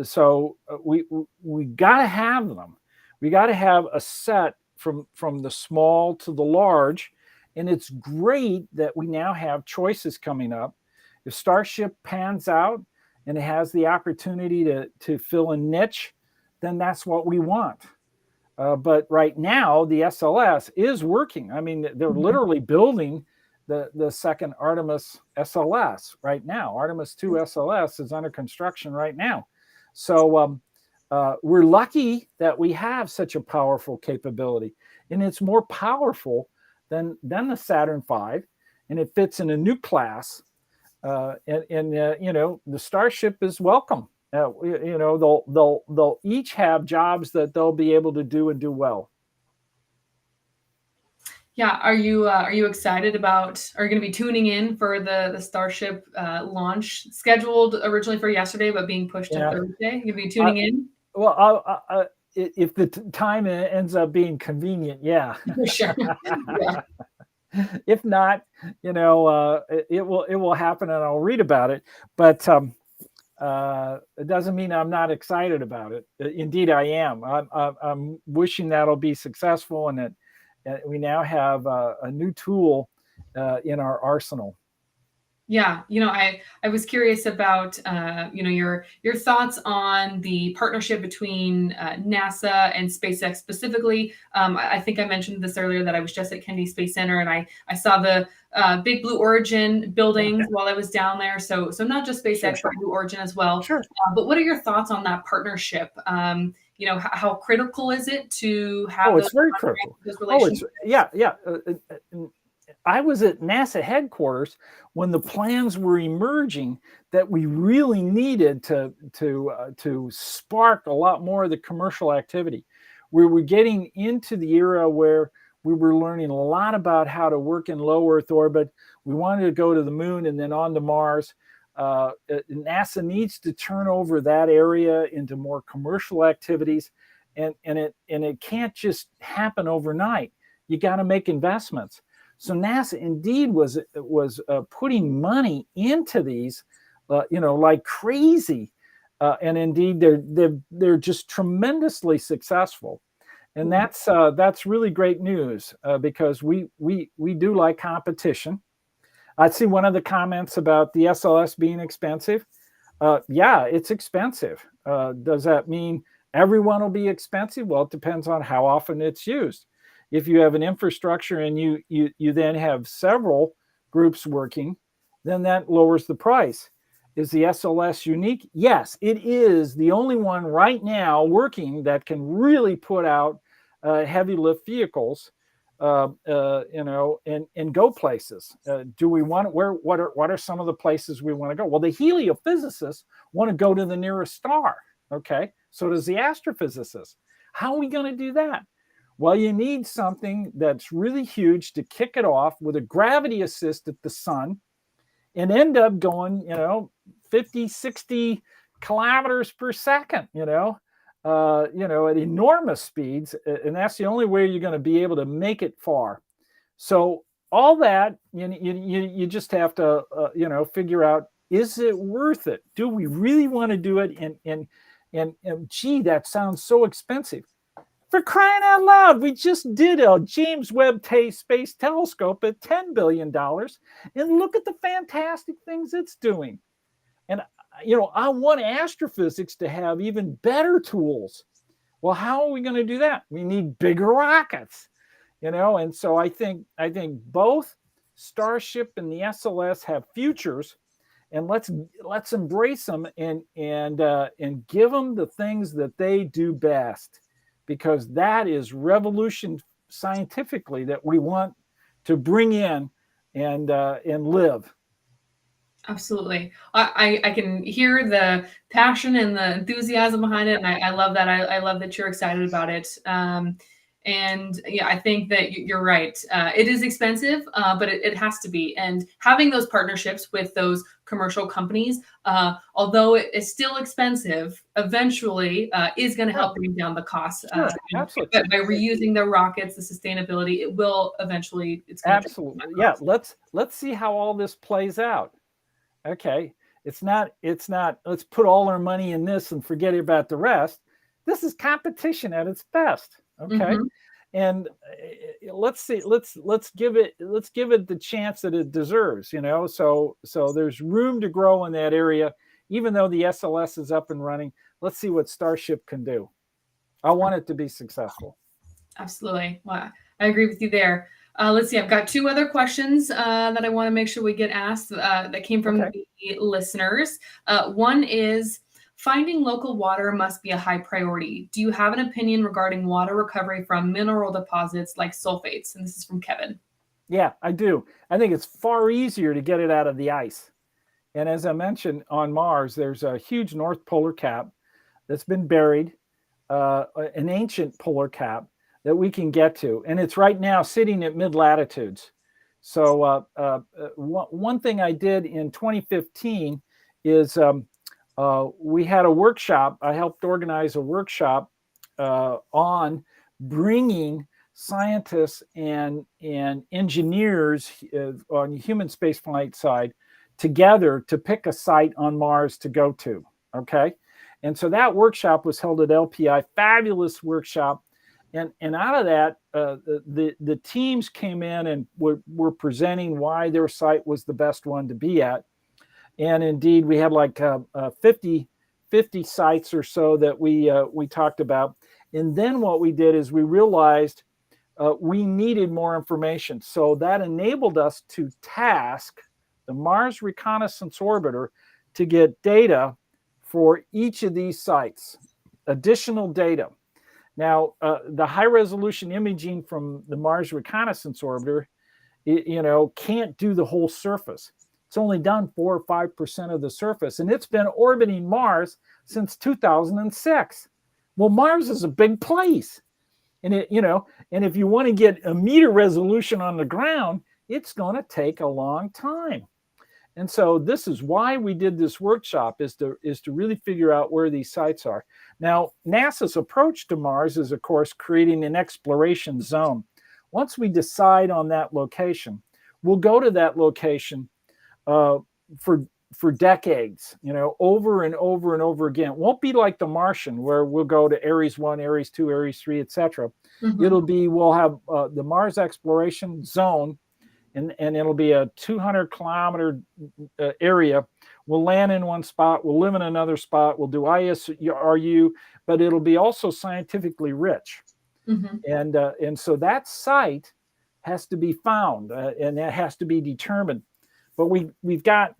So we got to have them. We got to have a set from the small to the large, And it's great that we now have choices coming up. If Starship pans out and it has the opportunity to fill a niche, then that's what we want. But right now, the SLS is working. I mean, they're literally building the second Artemis SLS right now. Artemis 2 SLS is under construction right now. So we're lucky that we have such a powerful capability. And it's more powerful than the Saturn V. And it fits in a new class. The Starship is welcome. They'll each have jobs that they'll be able to do and do well. Yeah, are you excited about? Are you going to be tuning in for the Starship launch scheduled originally for yesterday, but being pushed to Thursday? You going to be tuning in? Well, if the time ends up being convenient, yeah. Sure. Yeah. If not, it will happen, and I'll read about it. But it doesn't mean I'm not excited about it. Indeed, I am. I'm wishing that'll be successful, and that we now have a new tool in our arsenal. Yeah, I was curious about your thoughts on the partnership between NASA and SpaceX specifically. I think I mentioned this earlier that I was just at Kennedy Space Center, and I saw the big Blue Origin buildings while I was down there. So not just SpaceX, but Blue Origin as well. Sure. But what are your thoughts on that partnership? How critical is it to have? It's very critical. Yeah. I was at NASA headquarters when the plans were emerging that we really needed to spark a lot more of the commercial activity. We were getting into the era where we were learning a lot about how to work in low Earth orbit. We wanted to go to the moon and then on to Mars. NASA needs to turn over that area into more commercial activities, and it can't just happen overnight. You got to make investments. So NASA indeed was putting money into these, like crazy, and indeed they're just tremendously successful, and that's really great news because we do like competition. I see one of the comments about the SLS being expensive. Yeah, it's expensive. Does that mean everyone will be expensive? Well, it depends on how often it's used. If you have an infrastructure and you then have several groups working, then that lowers the price. Is the SLS unique? Yes, it is the only one right now working that can really put out heavy lift vehicles, and go places. Do we want what are some of the places we want to go? Well, the heliophysicists want to go to the nearest star. Okay, so does the astrophysicist. How are we going to do that? Well, you need something that's really huge to kick it off with a gravity assist at the sun and end up going, 50, 60 kilometers per second, at enormous speeds. And that's the only way you're going to be able to make it far. So all that, you just have to, figure out, is it worth it? Do we really want to do it? And gee, that sounds so expensive. For crying out loud, we just did a James Webb Space Telescope at $10 billion. And look at the fantastic things it's doing. And, I want astrophysics to have even better tools. Well, how are we going to do that? We need bigger rockets, and so I think both Starship and the SLS have futures, and let's embrace them and give them the things that they do best, because that is revolution scientifically that we want to bring in and live. Absolutely. I can hear the passion and the enthusiasm behind it. And I love that. I love that you're excited about it. And yeah, I think that you're right. It is expensive, but it has to be. And having those partnerships with those commercial companies, although it is still expensive, eventually is going to help bring down the cost. Sure, absolutely. By reusing the rockets, the sustainability, it will eventually. Absolutely. Yeah. Let's see how all this plays out. Okay. It's not, let's put all our money in this and forget about the rest. This is competition at its best. Okay. Mm-hmm. and let's see, let's give it the chance that it deserves. So there's room to grow in that area, even though the SLS is up and running. Let's see what Starship can do. I want it to be successful. Absolutely. Well, I agree with you there. Let's see. I've got two other questions that I want to make sure we get asked that came from the listeners. One is, finding local water must be a high priority. Do you have an opinion regarding water recovery from mineral deposits like sulfates? And this is from Kevin. Yeah, I do. I think it's far easier to get it out of the ice. And as I mentioned, on Mars, there's a huge North Polar Cap that's been buried, an ancient polar cap that we can get to. And it's right now sitting at mid-latitudes. So one thing I did in 2015 is we had a workshop. I helped organize a workshop on bringing scientists and engineers on the human spaceflight side together to pick a site on Mars to go to. Okay. And so that workshop was held at LPI, fabulous workshop. And out of that, the teams came in and were presenting why their site was the best one to be at. And indeed, we had like 50 sites or so that we talked about. And then what we did is we realized we needed more information. So that enabled us to task the Mars Reconnaissance Orbiter to get data for each of these sites, additional data. Now, the high-resolution imaging from the Mars Reconnaissance Orbiter, can't do the whole surface. It's only done 4 or 5% of the surface, and it's been orbiting Mars since 2006. Well, Mars is a big place, and and if you want to get a meter resolution on the ground, it's going to take a long time. And so this is why we did this workshop, is to really figure out where these sites are. Now, NASA's approach to Mars is, of course, creating an exploration zone. Once we decide on that location, we'll go to that location for decades, over and over and over again. It won't be like the Martian, where we'll go to Ares 1, Ares 2, Ares 3, etc. Mm-hmm. We'll have the Mars exploration zone, and it'll be a 200-kilometer area. We'll land in one spot, we'll live in another spot, we'll do ISRU, but it'll be also scientifically rich. Mm-hmm. And so that site has to be found, and that has to be determined. But we've got,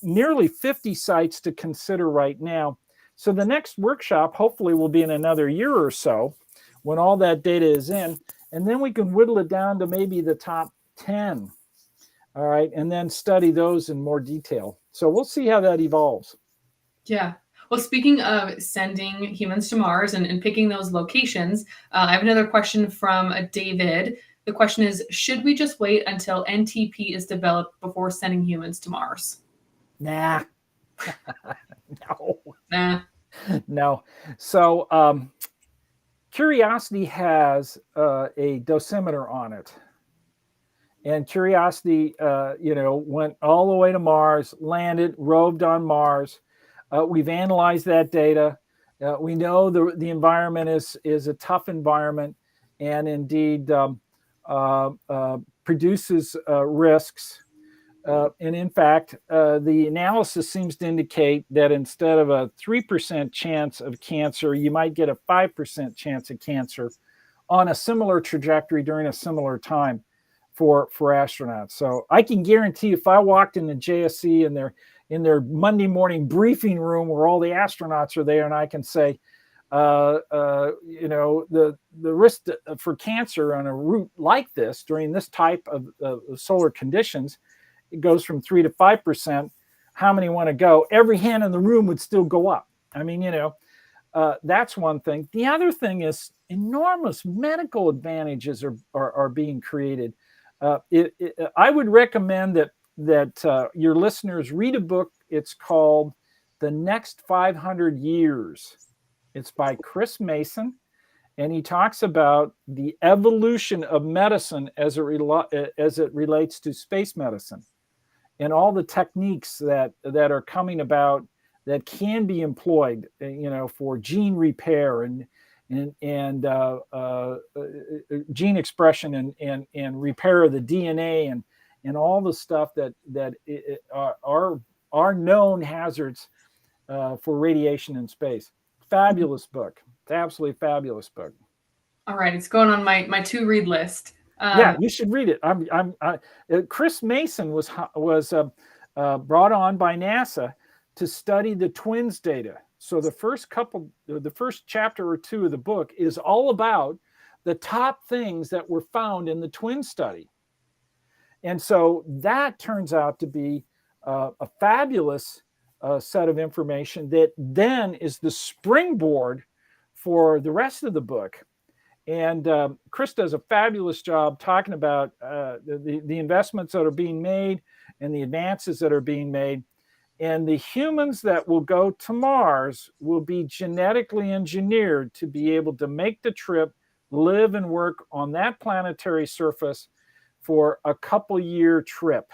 nearly 50 sites to consider right now. So the next workshop hopefully will be in another year or so, when all that data is in, and then we can whittle it down to maybe the top 10. All right. And then study those in more detail. So we'll see how that evolves. Yeah. Well, speaking of sending humans to Mars and picking those locations, I have another question from David. The question is, should we just wait until NTP is developed before sending humans to Mars? Nah. No. Nah. No. So Curiosity has a dosimeter on it. And Curiosity, went all the way to Mars, landed, roved on Mars. We've analyzed that data. We know the environment is a tough environment, and indeed produces risks. And in fact, the analysis seems to indicate that instead of a 3% chance of cancer, you might get a 5% chance of cancer on a similar trajectory during a similar time for astronauts. So I can guarantee, if I walked in the JSC in their Monday morning briefing room where all the astronauts are there, and I can say, the risk for cancer on a route like this during this type of solar conditions, it goes from 3 to 5%. How many want to go? Every hand in the room would still go up. I mean, that's one thing. The other thing is enormous medical advantages are being created. I would recommend that your listeners read a book. It's called The Next 500 Years. It's by Chris Mason, and he talks about the evolution of medicine as it relates to space medicine, and all the techniques that are coming about that can be employed, for gene repair and and gene expression and repair of the DNA and all the stuff that are known hazards for radiation in space. Fabulous book. It's absolutely fabulous book. All right, it's going on my to read list. Yeah, you should read it. Chris Mason was brought on by NASA to study the twins data. So the first chapter or two of the book is all about the top things that were found in the twin study. And so that turns out to be a fabulous set of information that then is the springboard for the rest of the book. And Chris does a fabulous job talking about the investments that are being made and the advances that are being made. And the humans that will go to Mars will be genetically engineered to be able to make the trip, live and work on that planetary surface for a couple-year trip.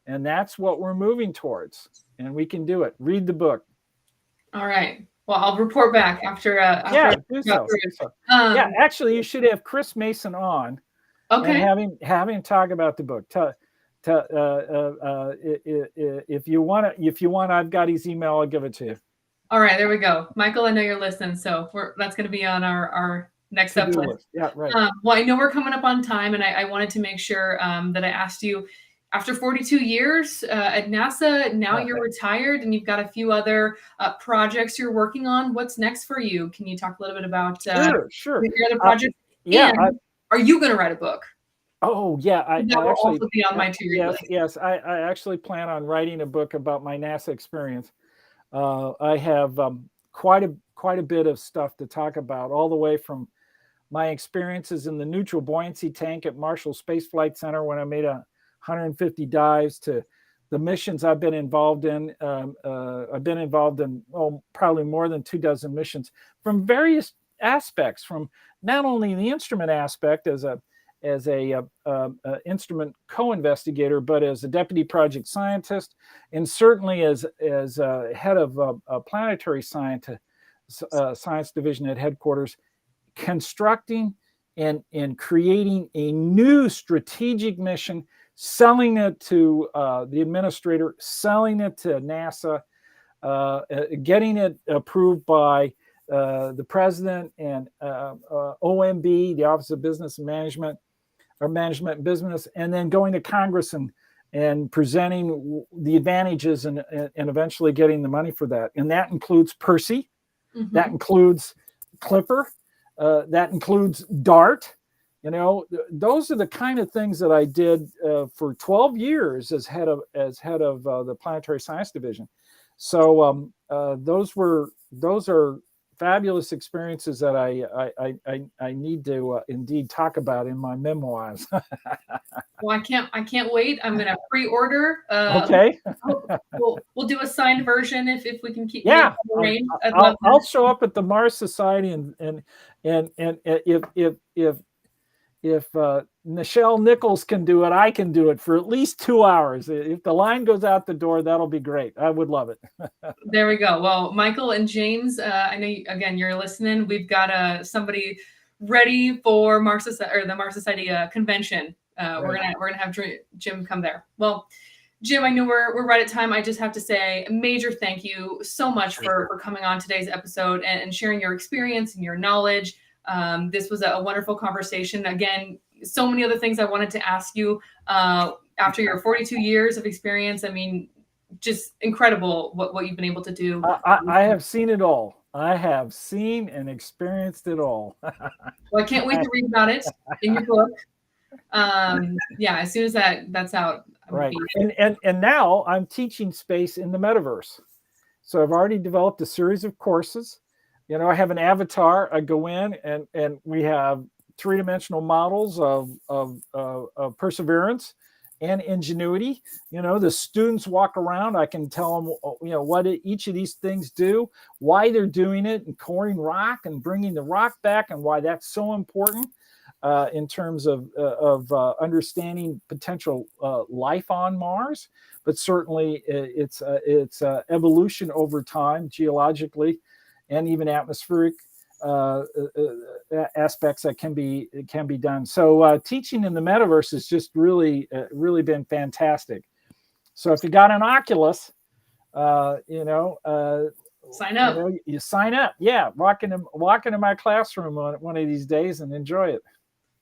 And that's what we're moving towards. And we can do it. Read the book. All right. Well, I'll report back after do so. Actually, you should have Chris Mason on. Okay. And having talk about the book. If you want, I've got his email. I'll give it to you. All right, there we go, Michael. I know you're listening, so that's going to be on our next up list. Yeah, right. Well, I know we're coming up on time, and I wanted to make sure that I asked you. After 42 years at NASA, now you're retired, and you've got a few other projects you're working on. What's next for you? Can you talk a little bit about sure. your other projects? Are you going to write a book? Oh yeah, that will also be on my to-read list. Yes, I actually plan on writing a book about my NASA experience. I have quite a bit of stuff to talk about, all the way from my experiences in the neutral buoyancy tank at Marshall Space Flight Center when I made 150 dives, to the missions I've been involved in. I've been involved in probably more than 24 missions from various aspects, from not only the instrument aspect as a instrument co-investigator, but as a deputy project scientist, and certainly as head of a planetary science division at headquarters, constructing and creating a new strategic mission, selling it to the administrator, selling it to NASA, getting it approved by the president and OMB, the Office of Business and Management, or Management and Business, and then going to Congress and presenting the advantages and eventually getting the money for that. And that includes Percy, that includes Clipper, that includes DART. Those are the kind of things that I did for 12 years as head of the Planetary Science Division. So those are fabulous experiences that I need to indeed talk about in my memoirs. Well, I can't wait. I'm going to pre-order. Okay. We'll do a signed version if we can keep. Yeah, I'll show up at the Mars Society and if Nichelle Nichols can do it, I can do it for at least 2 hours. If the line goes out the door, that'll be great. I would love it. There we go. Well, Michael and James, I know again you're listening. We've got somebody ready for the Mars Society convention. We're gonna have Jim come there. Well, Jim, I know we're right at time. I just have to say a major thank you so much for coming on today's episode and sharing your experience and your knowledge. This was a wonderful conversation. Again, so many other things I wanted to ask you after your 42 years of experience. I mean, just incredible what you've been able to do. I have seen it all. I have seen and experienced it all. Well, I can't wait to read about it in your book. As soon as that's out. Right. And now I'm teaching space in the metaverse. So I've already developed a series of courses. I have an avatar. I go in and we have three-dimensional models of perseverance and ingenuity. The students walk around. I can tell them, what each of these things do, why they're doing it, and coring rock and bringing the rock back, and why that's so important in terms of understanding potential life on Mars. But certainly it's evolution over time, geologically and even atmospheric aspects that can be done. So teaching in the metaverse has just really been fantastic. So if you got an Oculus, sign up. You sign up. Yeah, walk into my classroom one of these days and enjoy it.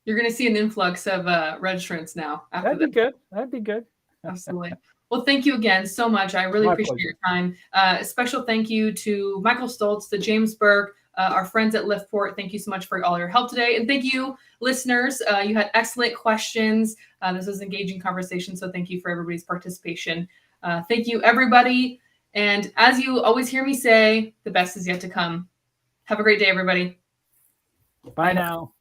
You're going to see an influx of registrants now. That'd be good. That'd be good. Absolutely. Well, thank you again so much. I really appreciate your time. A special thank you to Michael Stoltz, to James Burke, our friends at Liftport. Thank you so much for all your help today. And thank you, listeners. You had excellent questions. This was an engaging conversation. So thank you for everybody's participation. Thank you, everybody. And as you always hear me say, the best is yet to come. Have a great day, everybody. Bye now.